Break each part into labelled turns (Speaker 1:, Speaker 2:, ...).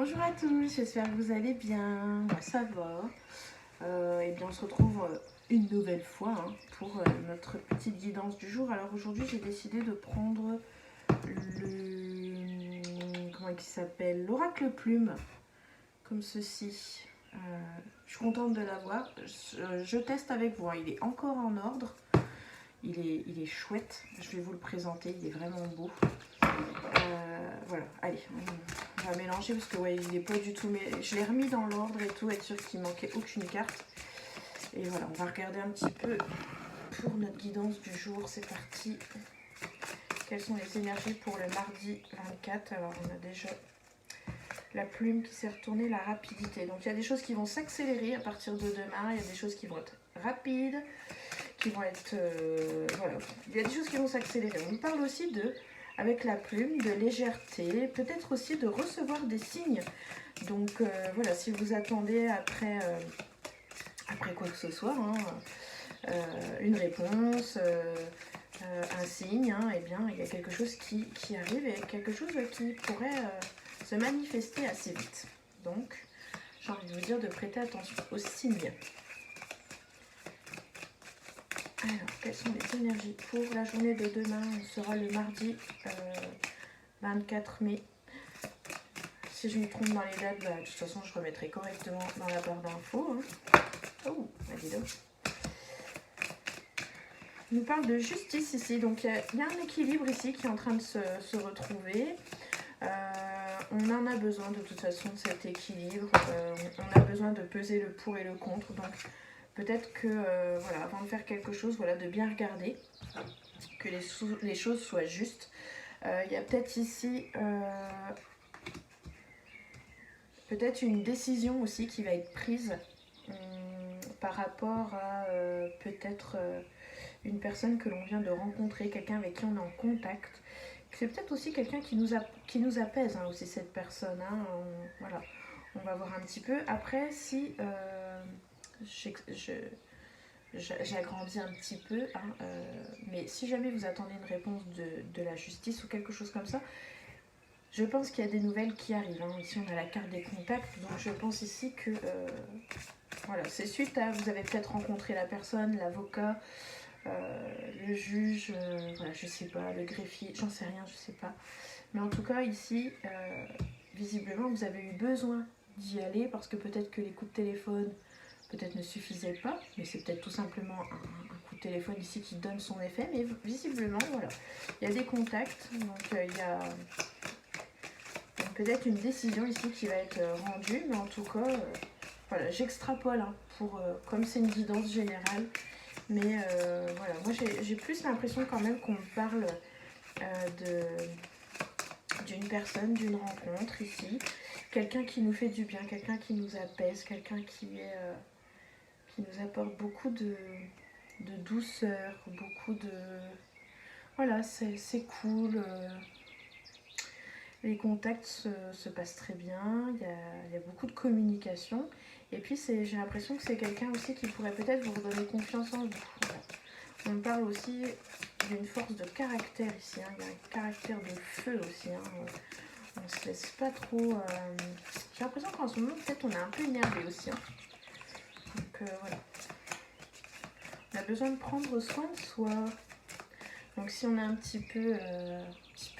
Speaker 1: Bonjour à tous, j'espère que vous allez bien. Moi, ça va. Et bien, on se retrouve une nouvelle fois pour notre petite guidance du jour. Alors aujourd'hui, j'ai décidé de prendre le comment il s'appelle, l'oracle plume, comme ceci. Je suis contente de l'avoir. Je teste avec vous. Il est encore en ordre. Il est chouette. Je vais vous le présenter. Il est vraiment beau. Voilà, allez, on va mélanger parce que ouais, il est pas du tout. Mais je l'ai remis dans l'ordre et tout, être sûr qu'il manquait aucune carte. Et voilà, on va regarder un petit peu pour notre guidance du jour. C'est parti. Quelles sont les énergies pour le mardi 24? Alors, on a déjà la plume qui s'est retournée, la rapidité. Donc, il y a des choses qui vont s'accélérer à partir de demain. Il y a des choses qui vont être rapides, qui vont être... voilà, il y a des choses qui vont s'accélérer. On parle aussi de... avec la plume, de légèreté, peut-être aussi de recevoir des signes. Donc voilà, si vous attendez après quoi que ce soit, une réponse, un signe, eh bien il y a quelque chose qui arrive et quelque chose qui pourrait se manifester assez vite. Donc j'ai envie de vous dire de prêter attention aux signes. Alors, quelles sont les énergies pour la journée de demain? On sera le mardi 24 mai. Si je me trompe dans les dates, de toute façon, je remettrai correctement dans la barre d'infos. Oh, bah dis donc. Il nous parle de justice ici. Donc, il y a un équilibre ici qui est en train de se retrouver. On en a besoin de toute façon de cet équilibre. On a besoin de peser le pour et le contre. Donc, peut-être que, voilà, avant de faire quelque chose, voilà, de bien regarder que les choses soient justes. Il y a peut-être ici... peut-être une décision aussi qui va être prise par rapport à peut-être une personne que l'on vient de rencontrer, quelqu'un avec qui on est en contact. C'est peut-être aussi quelqu'un qui nous apaise aussi, cette personne. Voilà, on va voir un petit peu. Après, si j'agrandis un petit peu, mais si jamais vous attendez une réponse de la justice ou quelque chose comme ça, je pense qu'il y a des nouvelles qui arrivent. Ici, on a la carte des contacts. Donc, je pense ici que... voilà, c'est suite à... Vous avez peut-être rencontré la personne, l'avocat, le juge, voilà, je sais pas, le greffier, j'en sais rien, je sais pas. Mais en tout cas, ici, visiblement, vous avez eu besoin d'y aller parce que peut-être que les coups de téléphone, peut-être ne suffisaient pas. Mais c'est peut-être tout simplement un coup de téléphone ici qui donne son effet. Mais visiblement, voilà, il y a des contacts. Donc, il y a... peut-être une décision ici qui va être rendue, mais en tout cas, voilà, j'extrapole pour, comme c'est une guidance générale. Mais voilà, moi j'ai plus l'impression quand même qu'on parle d'une personne, d'une rencontre ici. Quelqu'un qui nous fait du bien, quelqu'un qui nous apaise, quelqu'un qui nous apporte beaucoup de douceur, beaucoup de... Voilà, c'est cool. Les contacts se passent très bien, il y a beaucoup de communication. Et puis j'ai l'impression que c'est quelqu'un aussi qui pourrait peut-être vous redonner confiance en vous. Voilà. On parle aussi d'une force de caractère ici. Il y a un caractère de feu aussi. On ne se laisse pas trop... J'ai l'impression qu'en ce moment, peut-être on est un peu énervé aussi. Donc voilà. On a besoin de prendre soin de soi. Donc si on est un petit peu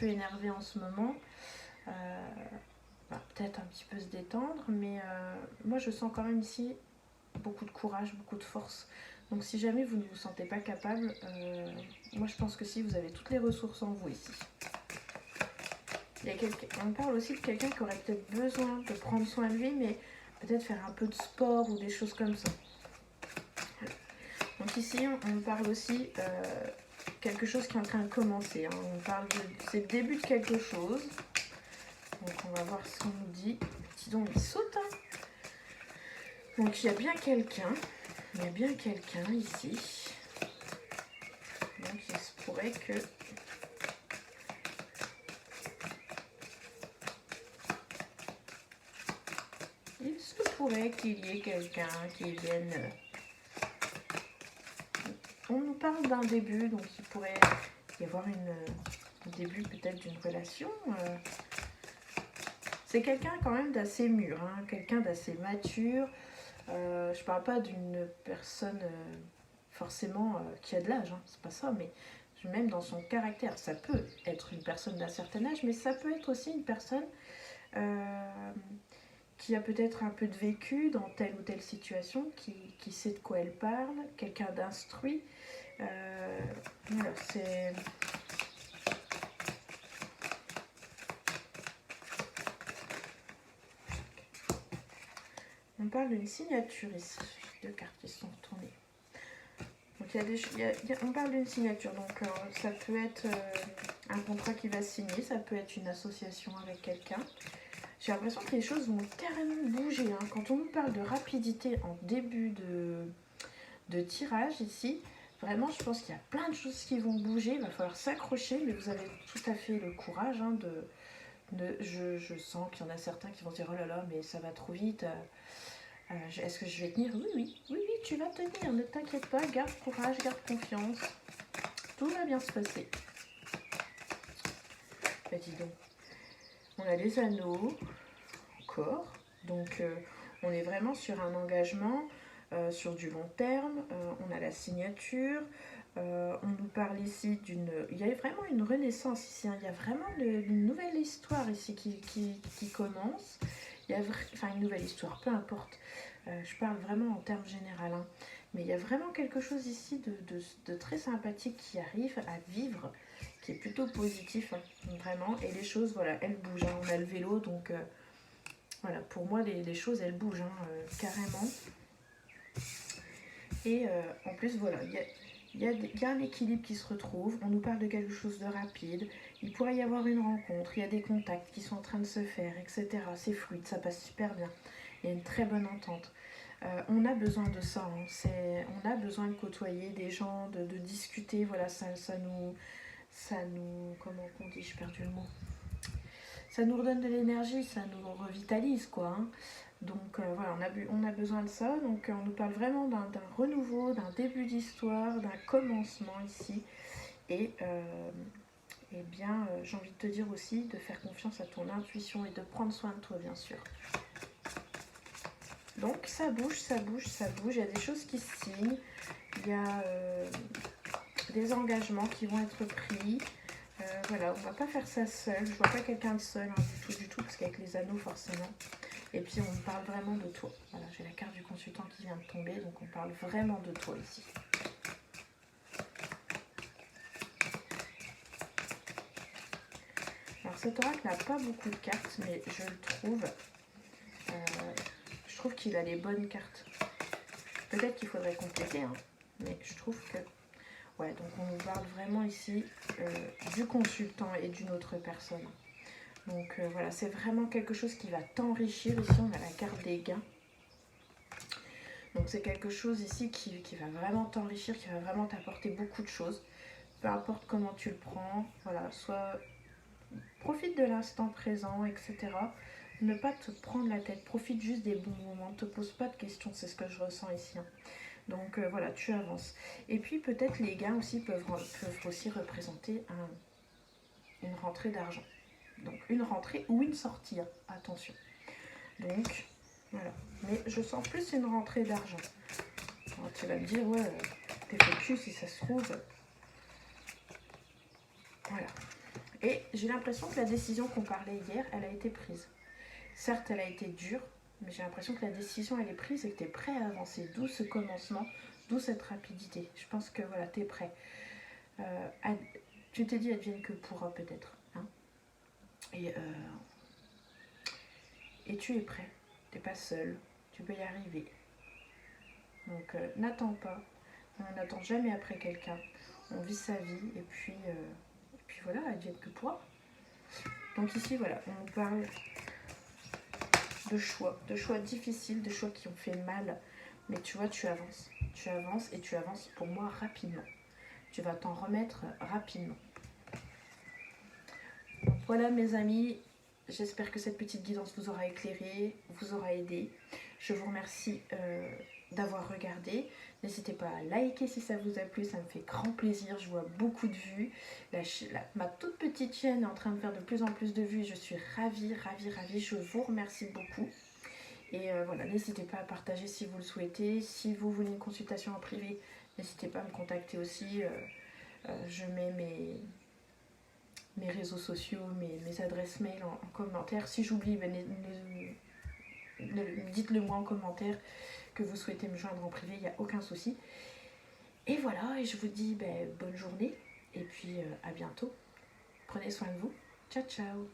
Speaker 1: énervé en ce moment... peut-être un petit peu se détendre, mais moi je sens quand même ici beaucoup de courage, beaucoup de force. Donc si jamais vous ne vous sentez pas capable, moi je pense que si, vous avez toutes les ressources en vous ici. On parle aussi de quelqu'un qui aurait peut-être besoin de prendre soin de lui, mais peut-être faire un peu de sport ou des choses comme ça. Donc ici on parle aussi quelque chose qui est en train de commencer. On parle c'est le début de quelque chose. Donc on va voir ce qu'on nous dit. Dis donc, il saute. Donc il y a bien quelqu'un. Il y a bien quelqu'un ici. Donc il se pourrait que... Il se pourrait qu'il y ait quelqu'un qui vienne... On nous parle d'un début, donc il pourrait y avoir un début peut-être d'une relation. C'est quelqu'un quand même d'assez mûr, hein, quelqu'un d'assez mature. Je parle pas d'une personne forcément qui a de l'âge, hein, c'est pas ça, mais même dans son caractère. Ça peut être une personne d'un certain âge, mais ça peut être aussi une personne qui a peut-être un peu de vécu dans telle ou telle situation, qui sait de quoi elle parle, quelqu'un d'instruit. Voilà, c'est... On parle d'une signature ici, deux cartes qui sont retournées. Donc on parle d'une signature, donc ça peut être un contrat qui va signer, ça peut être une association avec quelqu'un. J'ai l'impression que les choses vont carrément bouger, hein. Quand on nous parle de rapidité en début de tirage ici, vraiment je pense qu'il y a plein de choses qui vont bouger, il va falloir s'accrocher, mais vous avez tout à fait le courage, hein, je sens qu'il y en a certains qui vont dire oh là là mais ça va trop vite, est-ce que je vais tenir? Oui, tu vas tenir, ne t'inquiète pas, garde courage, garde confiance, tout va bien se passer. Bah dis donc, on a les anneaux, encore, donc on est vraiment sur un engagement, sur du long terme, on a la signature, on nous parle ici d'une... Il y a vraiment une renaissance ici, hein. Il y a vraiment une nouvelle histoire ici qui commence. Il y a enfin une nouvelle histoire, peu importe. Je parle vraiment en termes généraux, hein. Mais il y a vraiment quelque chose ici de très sympathique qui arrive à vivre, qui est plutôt positif, hein, vraiment. Et les choses, voilà, elles bougent, hein. On a le vélo, donc voilà, pour moi, les choses, elles bougent, hein, carrément. Et en plus, voilà, il y a un équilibre qui se retrouve. On nous parle de quelque chose de rapide. Il pourrait y avoir une rencontre. Il y a des contacts qui sont en train de se faire, etc. C'est fluide, ça passe super bien. Il y a une très bonne entente. On a besoin de ça. Hein. On a besoin de côtoyer des gens, de discuter. Voilà, ça nous... Comment on dit? J'ai perdu le mot. Ça nous redonne de l'énergie, ça nous revitalise, quoi. Hein. Donc voilà, on a besoin de ça. Donc on nous parle vraiment d'un renouveau, d'un début d'histoire, d'un commencement ici. Et eh bien, j'ai envie de te dire aussi de faire confiance à ton intuition et de prendre soin de toi, bien sûr. Donc ça bouge, ça bouge, ça bouge. Il y a des choses qui se signent. Il y a des engagements qui vont être pris. Voilà, on ne va pas faire ça seul. Je vois pas quelqu'un de seul, hein, du tout, parce qu'avec les anneaux, forcément. Et puis, on parle vraiment de toi. Voilà, j'ai la carte du consultant qui vient de tomber, donc on parle vraiment de toi ici. Alors, cet oracle n'a pas beaucoup de cartes, mais je le trouve... je trouve qu'il a les bonnes cartes. Peut-être qu'il faudrait compléter, hein, mais je trouve que... Ouais, donc on nous parle vraiment ici du consultant et d'une autre personne. Donc voilà, c'est vraiment quelque chose qui va t'enrichir. Ici, on a la carte des gains. Donc c'est quelque chose ici qui va vraiment t'enrichir, qui va vraiment t'apporter beaucoup de choses. Peu importe comment tu le prends, voilà, soit profite de l'instant présent, etc. Ne pas te prendre la tête, profite juste des bons moments, ne te pose pas de questions, c'est ce que je ressens ici. Hein. Donc voilà, tu avances. Et puis peut-être les gains aussi peuvent aussi représenter une rentrée d'argent. Donc une rentrée ou une sortie, hein. Attention. Donc voilà. Mais je sens plus une rentrée d'argent. Alors tu vas me dire, ouais, t'es fait cul si ça se trouve. Voilà. Et j'ai l'impression que la décision qu'on parlait hier, elle a été prise. Certes, elle a été dure, mais j'ai l'impression que la décision, elle est prise et que tu es prêt à avancer. D'où ce commencement, d'où cette rapidité. Je pense que voilà, tu es prêt. Tu t'es dit, advienne que pourra peut-être. Hein. Et tu es prêt. Tu n'es pas seul. Tu peux y arriver. Donc n'attends pas. On n'attend jamais après quelqu'un. On vit sa vie et puis voilà, advienne que pourra. Donc ici, voilà, on nous parle de choix difficiles, de choix qui ont fait mal. Mais tu vois, tu avances et tu avances pour moi rapidement. Tu vas t'en remettre rapidement. Donc voilà mes amis, j'espère que cette petite guidance vous aura éclairé, vous aura aidé. Je vous remercie d'avoir regardé. N'hésitez pas à liker si ça vous a plu, ça me fait grand plaisir. Je vois beaucoup de vues. Ma toute petite chaîne est en train de faire de plus en plus de vues. Je suis ravie, ravie, ravie. Je vous remercie beaucoup. Et voilà, n'hésitez pas à partager si vous le souhaitez. Si vous voulez une consultation en privé, n'hésitez pas à me contacter aussi. Je mets mes réseaux sociaux, mes adresses mail en commentaire. Si j'oublie, ben, dites-le moi en commentaire que vous souhaitez me joindre en privé, il n'y a aucun souci. Et voilà, et je vous dis bonne journée et puis à bientôt. Prenez soin de vous. Ciao, ciao.